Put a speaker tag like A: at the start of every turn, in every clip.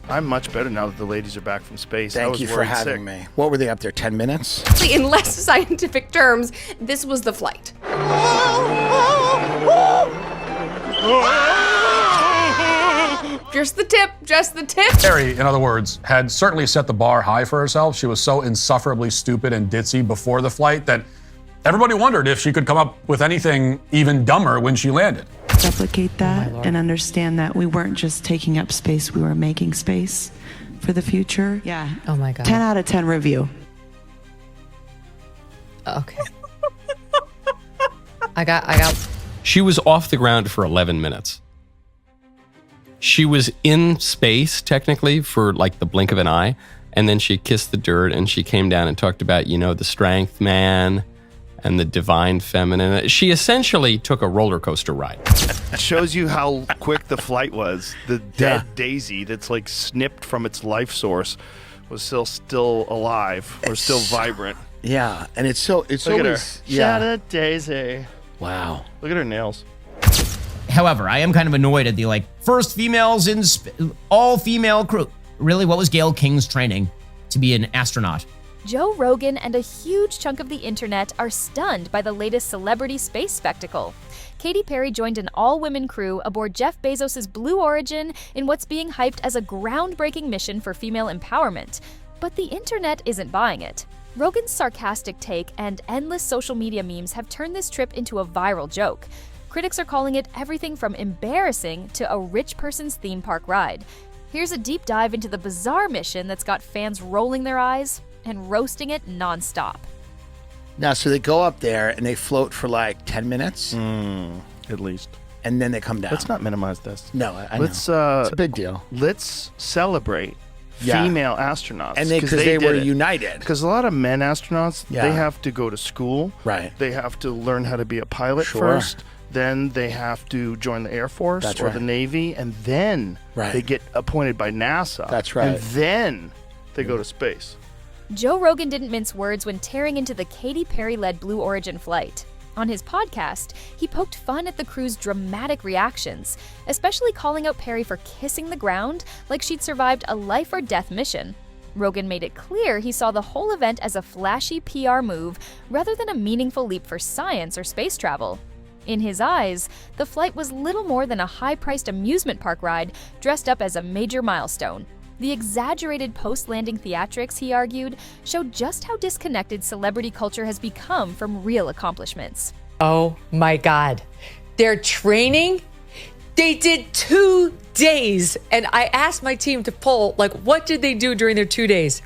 A: I'm much better now that the ladies are back from space.
B: Thank you for having me. What were they up there, 10 minutes?
C: In less scientific terms, this was the flight. Just the tip, just the tip.
D: Perry, in other words, had certainly set the bar high for herself. She was so insufferably stupid and ditzy before the flight that everybody wondered if she could come up with anything even dumber when she landed.
E: Replicate that and understand that we weren't just taking up space, we were making space for the future. Yeah.
F: Oh my God.
E: 10 out of 10 review.
F: Okay. I got.
G: She was off the ground for 11 minutes. She was in space, technically, for like the blink of an eye. And then she kissed the dirt and she came down and talked about, you know, the strength man and the divine feminine. She essentially took a roller coaster ride.
A: It shows you how quick the flight was. The dead daisy that's like snipped from its life source was still alive or still vibrant.
B: Yeah, and it's always...
A: Shout out Daisy.
B: Wow.
A: Look at her nails.
H: However, I am kind of annoyed at the first females in all-female crew. Really, what was Gayle King's training to be an astronaut?
I: Joe Rogan and a huge chunk of the internet are stunned by the latest celebrity space spectacle. Katy Perry joined an all-women crew aboard Jeff Bezos' Blue Origin in what's being hyped as a groundbreaking mission for female empowerment. But the internet isn't buying it. Rogan's sarcastic take and endless social media memes have turned this trip into a viral joke. Critics are calling it everything from embarrassing to a rich person's theme park ride. Here's a deep dive into the bizarre mission that's got fans rolling their eyes and roasting it nonstop.
B: Now, so they go up there and they float for like 10 minutes?
A: At least.
B: And then they come down.
A: Let's not minimize this.
B: No, I know.
A: It's
B: a big deal.
A: Let's celebrate female astronauts.
B: And because they were united.
A: Because a lot of men astronauts,
B: Yeah.
A: they have to go to school.
B: Right.
A: They have to learn how to be a pilot first. Then they have to join the Air Force or the Navy. And then they get appointed by NASA.
B: That's right.
A: And then they go to space.
I: Joe Rogan didn't mince words when tearing into the Katy Perry-led Blue Origin flight. On his podcast, he poked fun at the crew's dramatic reactions, especially calling out Perry for kissing the ground like she'd survived a life-or-death mission. Rogan made it clear he saw the whole event as a flashy PR move rather than a meaningful leap for science or space travel. In his eyes, the flight was little more than a high-priced amusement park ride dressed up as a major milestone. The exaggerated post-landing theatrics, he argued, showed just how disconnected celebrity culture has become from real accomplishments.
F: Oh my God. Their training? They did 2 days. And I asked my team to poll, what did they do during their 2 days?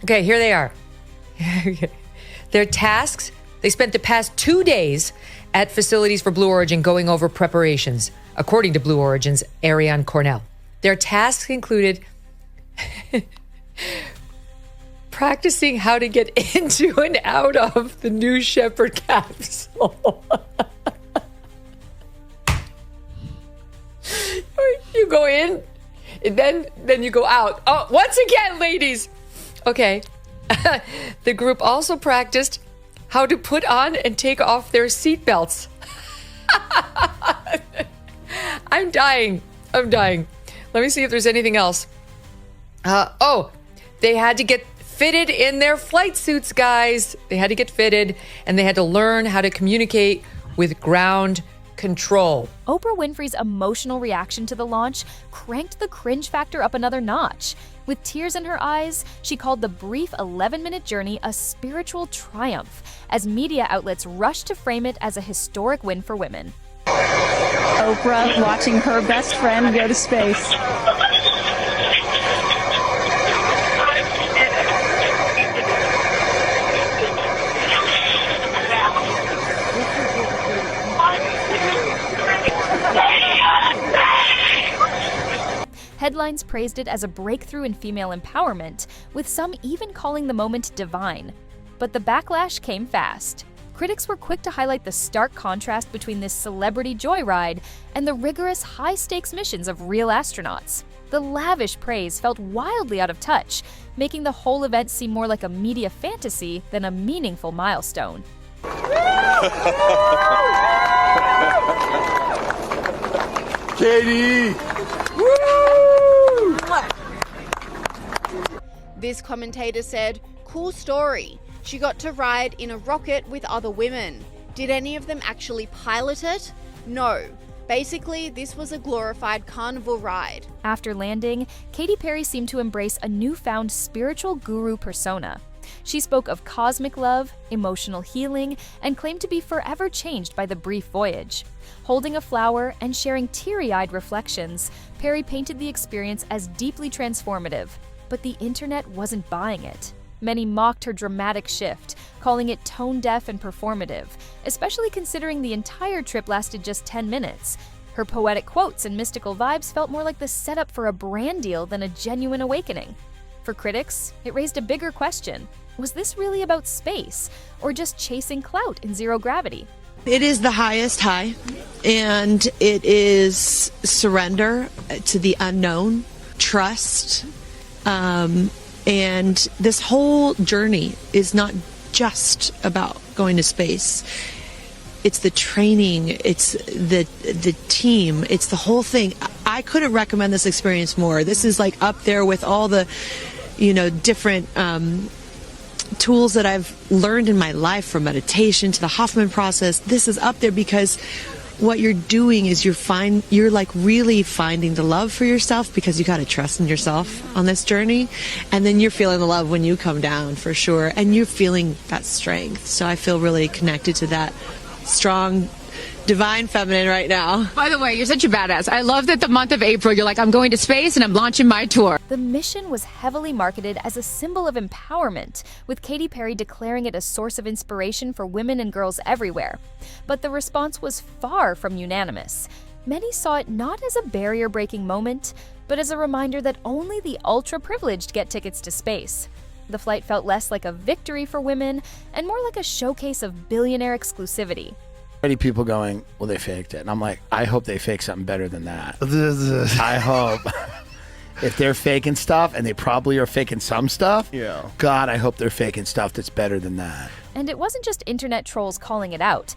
F: Okay, here they are. Their tasks, they spent the past 2 days at facilities for Blue Origin going over preparations, according to Blue Origin's Ariane Cornell. Their tasks included practicing how to get into and out of the New Shepard capsule. You go in, and then you go out. Oh, once again, ladies. Okay. The group also practiced how to put on and take off their seatbelts. I'm dying. Let me see if there's anything else. They had to get fitted in their flight suits, guys. They had to get fitted, and they had to learn how to communicate with ground control.
I: Oprah Winfrey's emotional reaction to the launch cranked the cringe factor up another notch. With tears in her eyes, she called the brief 11-minute journey a spiritual triumph, as media outlets rushed to frame it as a historic win for women.
J: Oprah watching her best friend go to space.
I: Headlines praised it as a breakthrough in female empowerment, with some even calling the moment divine. But the backlash came fast. Critics were quick to highlight the stark contrast between this celebrity joyride and the rigorous, high-stakes missions of real astronauts. The lavish praise felt wildly out of touch, making the whole event seem more like a media fantasy than a meaningful milestone.
B: Katie!
K: This commentator said, "Cool story. She got to ride in a rocket with other women. Did any of them actually pilot it? No. Basically, this was a glorified carnival ride."
I: After landing, Katy Perry seemed to embrace a newfound spiritual guru persona. She spoke of cosmic love, emotional healing, and claimed to be forever changed by the brief voyage. Holding a flower and sharing teary-eyed reflections, Perry painted the experience as deeply transformative, but the internet wasn't buying it. Many mocked her dramatic shift, calling it tone-deaf and performative, especially considering the entire trip lasted just 10 minutes. Her poetic quotes and mystical vibes felt more like the setup for a brand deal than a genuine awakening. For critics, it raised a bigger question. Was this really about space, or just chasing clout in zero gravity?
E: It is the highest high, and it is surrender to the unknown, trust, and this whole journey is not just about going to space. It's the training, it's the team, it's the whole thing. I couldn't recommend this experience more. This is like up there with all the, different tools that I've learned in my life, from meditation to the Hoffman process. This is up there because what you're doing is you're like really finding the love for yourself, because you got to trust in yourself on this journey, and then you're feeling the love when you come down, for sure, and you're feeling that strength. So I feel really connected to that strong divine feminine right now.
J: By the way, you're such a badass. I love that the month of April, you're like, I'm going to space and I'm launching my tour.
I: The mission was heavily marketed as a symbol of empowerment, with Katy Perry declaring it a source of inspiration for women and girls everywhere. But the response was far from unanimous. Many saw it not as a barrier-breaking moment, but as a reminder that only the ultra-privileged get tickets to space. The flight felt less like a victory for women and more like a showcase of billionaire exclusivity.
B: Already people going, well, they faked it. And I'm like, I hope they fake something better than that. I hope. If they're faking stuff, and they probably are faking some stuff, God, I hope they're faking stuff that's better than that.
I: And it wasn't just internet trolls calling it out.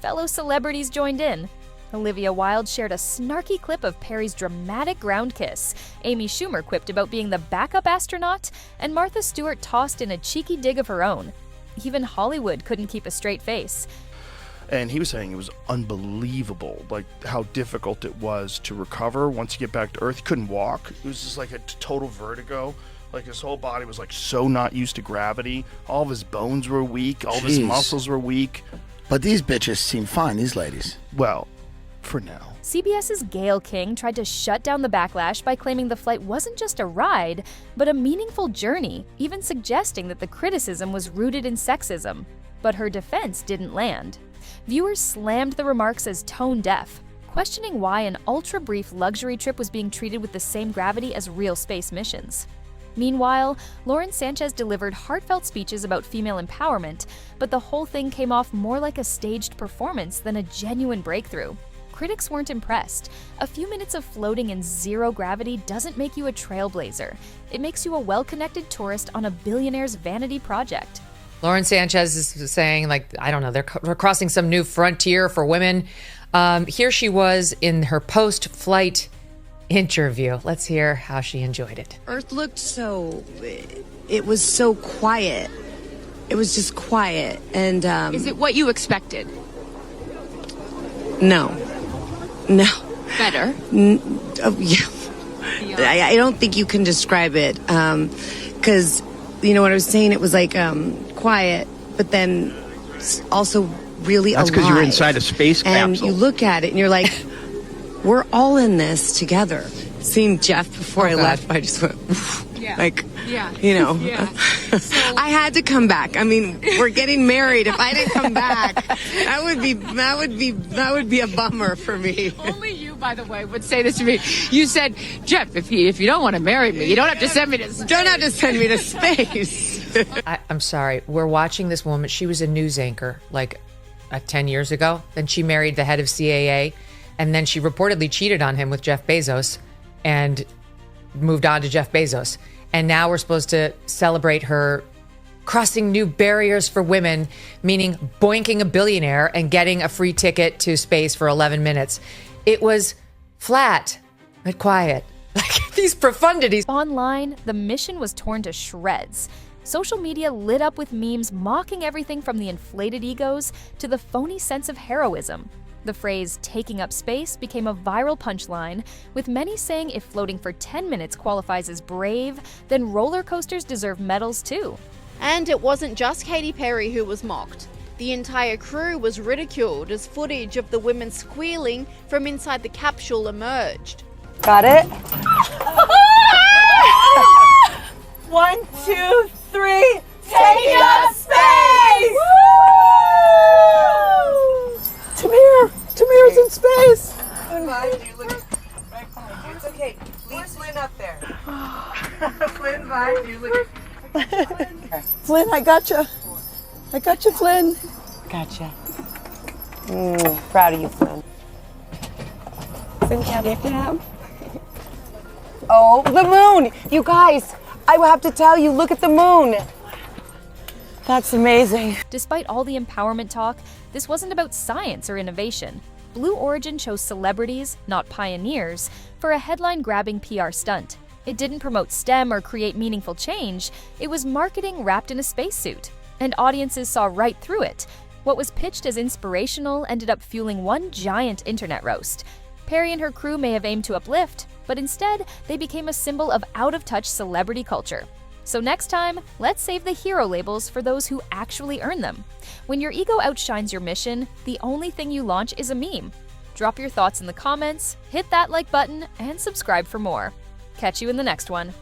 I: Fellow celebrities joined in. Olivia Wilde shared a snarky clip of Perry's dramatic ground kiss. Amy Schumer quipped about being the backup astronaut, and Martha Stewart tossed in a cheeky dig of her own. Even Hollywood couldn't keep a straight face.
A: And he was saying it was unbelievable, like how difficult it was to recover once you get back to Earth. He couldn't walk. It was just like a total vertigo. Like his whole body was like so not used to gravity. All of his bones were weak. All of his muscles were weak.
B: But these bitches seem fine, these ladies.
A: Well, for now.
I: CBS's Gayle King tried to shut down the backlash by claiming the flight wasn't just a ride, but a meaningful journey, even suggesting that the criticism was rooted in sexism. But her defense didn't land. Viewers slammed the remarks as tone-deaf, questioning why an ultra-brief luxury trip was being treated with the same gravity as real space missions. Meanwhile, Lauren Sanchez delivered heartfelt speeches about female empowerment, but the whole thing came off more like a staged performance than a genuine breakthrough. Critics weren't impressed. A few minutes of floating in zero gravity doesn't make you a trailblazer. It makes you a well-connected tourist on a billionaire's vanity project.
F: Lauren Sanchez is saying, like, I don't know, they're crossing some new frontier for women. Here she was in her post-flight interview. Let's hear how she enjoyed it.
E: Earth looked it was so quiet. It was just quiet. And
J: Is it what you expected?
E: No.
J: Better?
E: I don't think you can describe it. Because, what I was saying, it was like quiet, but then also really alive.
L: That's because you're inside a space capsule.
E: And you look at it and you're like, we're all in this together. Seeing Jeff before I left, I just went, I had to come back. I mean, we're getting married. If I didn't come back, that would be a bummer for me.
J: Only you, by the way, would say this to me. You said, Jeff, if you don't want to marry me, you don't have to send me to space.
E: Don't have to send me to space.
F: I'm sorry. We're watching this woman. She was a news anchor like 10 years ago. Then she married the head of CAA. And then she reportedly cheated on him with Jeff Bezos and moved on to Jeff Bezos. And now we're supposed to celebrate her crossing new barriers for women, meaning boinking a billionaire and getting a free ticket to space for 11 minutes. It was flat but quiet. Like, These profundities.
I: Online, the mission was torn to shreds. Social media lit up with memes mocking everything from the inflated egos to the phony sense of heroism. The phrase taking up space became a viral punchline, with many saying if floating for 10 minutes qualifies as brave, then roller coasters deserve medals too.
K: And it wasn't just Katy Perry who was mocked. The entire crew was ridiculed as footage of the women squealing from inside the capsule emerged.
L: Got it? 1, 2, 3, taking up space! Tamir's in space! It's okay, leave Flynn up there. Flynn, bye. Flynn, I gotcha. Flynn. Gotcha. Proud of you, Flynn. Flynn, can I get him? Oh, the moon! You guys, I will have to tell you, look at the moon. That's amazing.
I: Despite all the empowerment talk, this wasn't about science or innovation. Blue Origin chose celebrities, not pioneers, for a headline-grabbing PR stunt. It didn't promote STEM or create meaningful change. It was marketing wrapped in a spacesuit. And audiences saw right through it. What was pitched as inspirational ended up fueling one giant internet roast. Perry and her crew may have aimed to uplift, but instead, they became a symbol of out-of-touch celebrity culture. So next time, let's save the hero labels for those who actually earn them. When your ego outshines your mission, the only thing you launch is a meme. Drop your thoughts in the comments, hit that like button, and subscribe for more. Catch you in the next one.